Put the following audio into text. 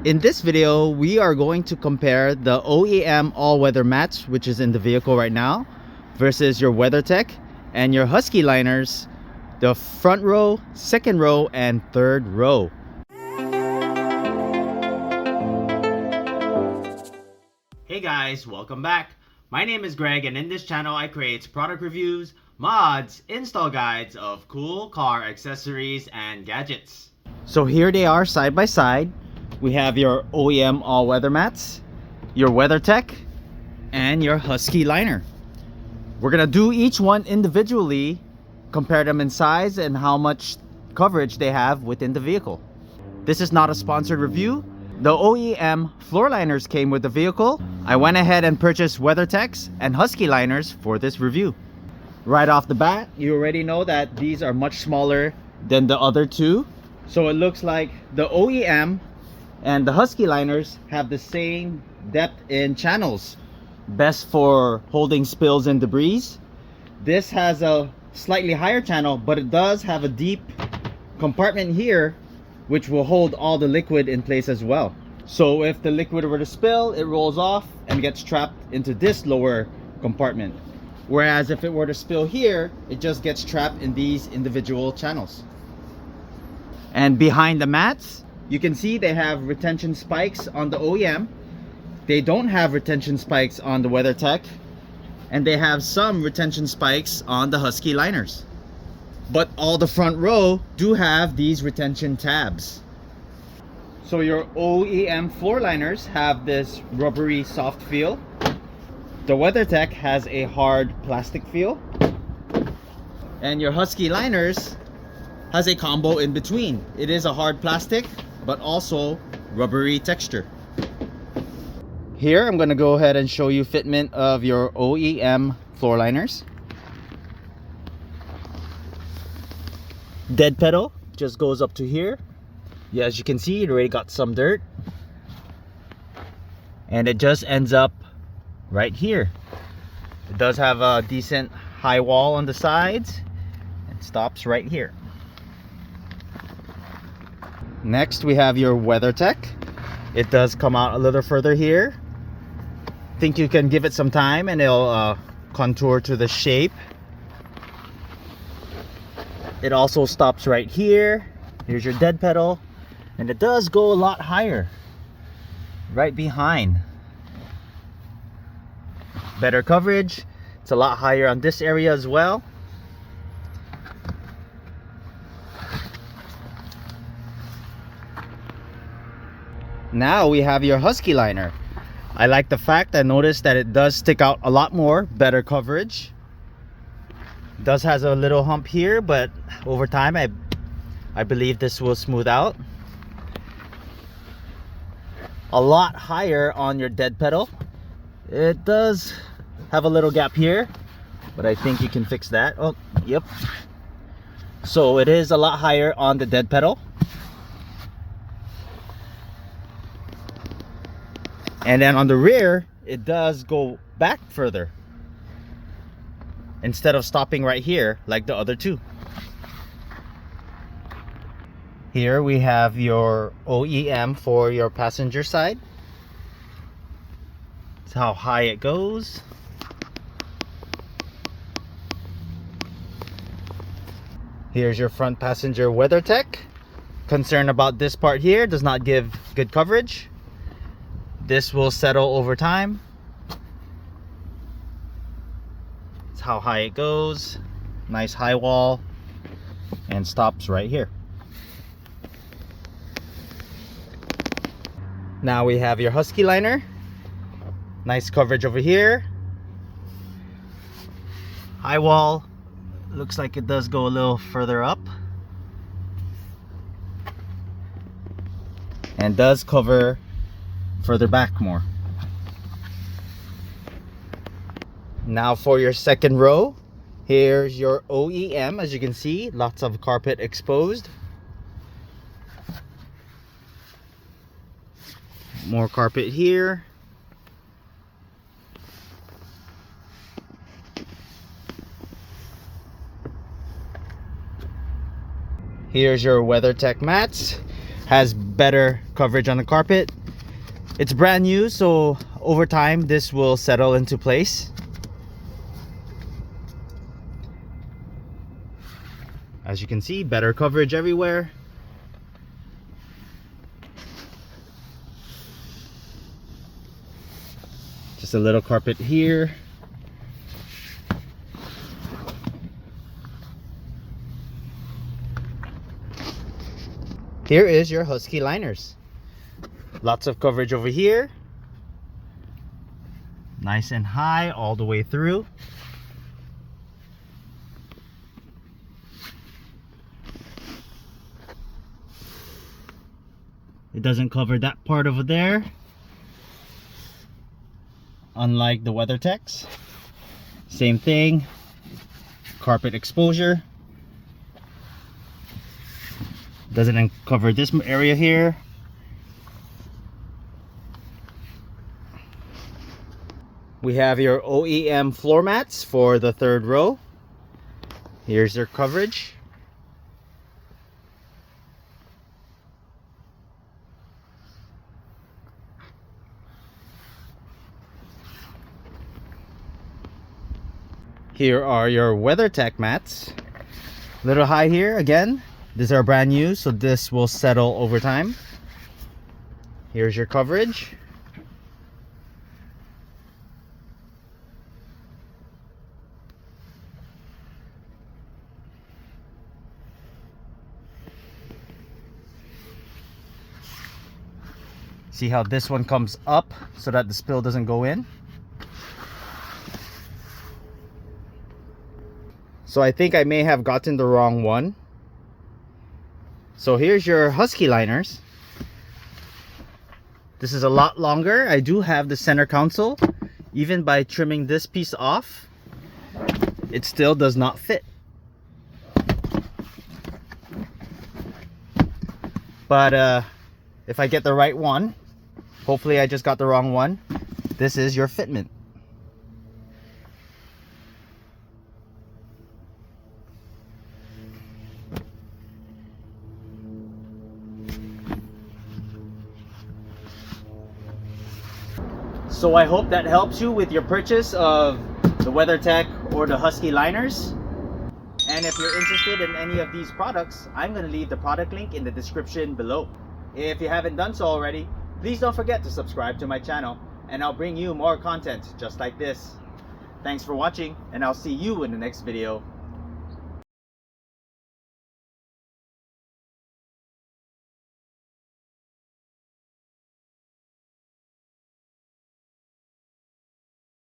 In this video, we are going to compare the OEM all-weather mats, which is in the vehicle right now, versus your Weathertech and your Husky Liners, the front row, second row, and third row. Hey guys, welcome back. My name is Greg, and in this channel I create product reviews, mods, install guides of cool car accessories and gadgets. So here they are side by side. We have your OEM all-weather mats, your Weathertech, and your Husky Liner. We're gonna do each one individually, compare them in size and how much coverage they have within the vehicle. This is not a sponsored review. The OEM floor liners came with the vehicle. I went ahead and purchased Weathertechs and Husky Liners for this review. Right off the bat, you already know that these are much smaller than the other two. So it looks like the OEM and the Husky Liners have the same depth in channels, best for holding spills and debris. This has a slightly higher channel, but it does have a deep compartment here which will hold all the liquid in place as well. So if the liquid were to spill, it rolls off and gets trapped into this lower compartment, whereas if it were to spill here, it just gets trapped in these individual channels. And behind the mats, you can see they have retention spikes on the OEM. They don't have retention spikes on the Weathertech, and they have some retention spikes on the Husky Liners. But all the front row do have these retention tabs. So your OEM floor liners have this rubbery soft feel. The Weathertech has a hard plastic feel. And your Husky Liners has a combo in between. It is a hard plastic, but also rubbery texture. Here I'm going to go ahead and show you fitment of your OEM floor liners. Dead pedal just goes up to here. Yeah, as you can see, it already got some dirt, and it just ends up right here. It does have a decent high wall on the sides and stops right here. Next we have your Weathertech. It does come out a little further here. Think you can give it some time and it'll contour to the shape. It also stops right here. Here's your dead pedal, and it does go a lot higher right behind. Better coverage. It's a lot higher on this area as well. Now we have your Husky Liner. I like the fact I noticed that it does stick out a lot more, better coverage. It does has a little hump here, but over time I believe this will smooth out. A lot higher on your dead pedal. It does have a little gap here, but I think you can fix that. Oh, yep. So it is a lot higher on the dead pedal. And then on the rear, it does go back further instead of stopping right here like the other two. Here we have your OEM for your passenger side. That's how high it goes. Here's your front passenger Weathertech. Concern about this part here, does not give good coverage. This will settle over time. That's how high it goes. Nice high wall, and stops right here. Now we have your Husky Liner. Nice coverage over here. High wall. Looks like it does go a little further up, and does cover further back more. Now for your second row, here's your OEM. As you can see, lots of carpet exposed. More carpet here. Here's your Weathertech mats. has better coverage on the carpet. It's brand new, so over time this will settle into place. As you can see, better coverage everywhere. Just a little carpet here. Here is your Husky Liners. Lots of coverage over here. Nice and high all the way through. It doesn't cover that part over there, unlike the Weathertechs. Same thing, carpet exposure. Doesn't cover this area here. We have your OEM floor mats for the third row. Here's their coverage. Here are your Weathertech mats. Little high here again. These are brand new, so this will settle over time. Here's your coverage. See how this one comes up so that the spill doesn't go in. So I think I may have gotten the wrong one. So here's your Husky Liners. This is a lot longer. I do have the center console. Even by trimming this piece off, it still does not fit. But if I get the right one, hopefully I just got the wrong one, this is your Fitment. So I hope that helps you with your purchase of the Weathertech or the Husky Liners. And if you're interested in any of these products, I'm going to leave the product link in the description below. If you haven't done so already, please don't forget to subscribe to my channel, and I'll bring you more content just like this. Thanks for watching, and I'll see you in the next video.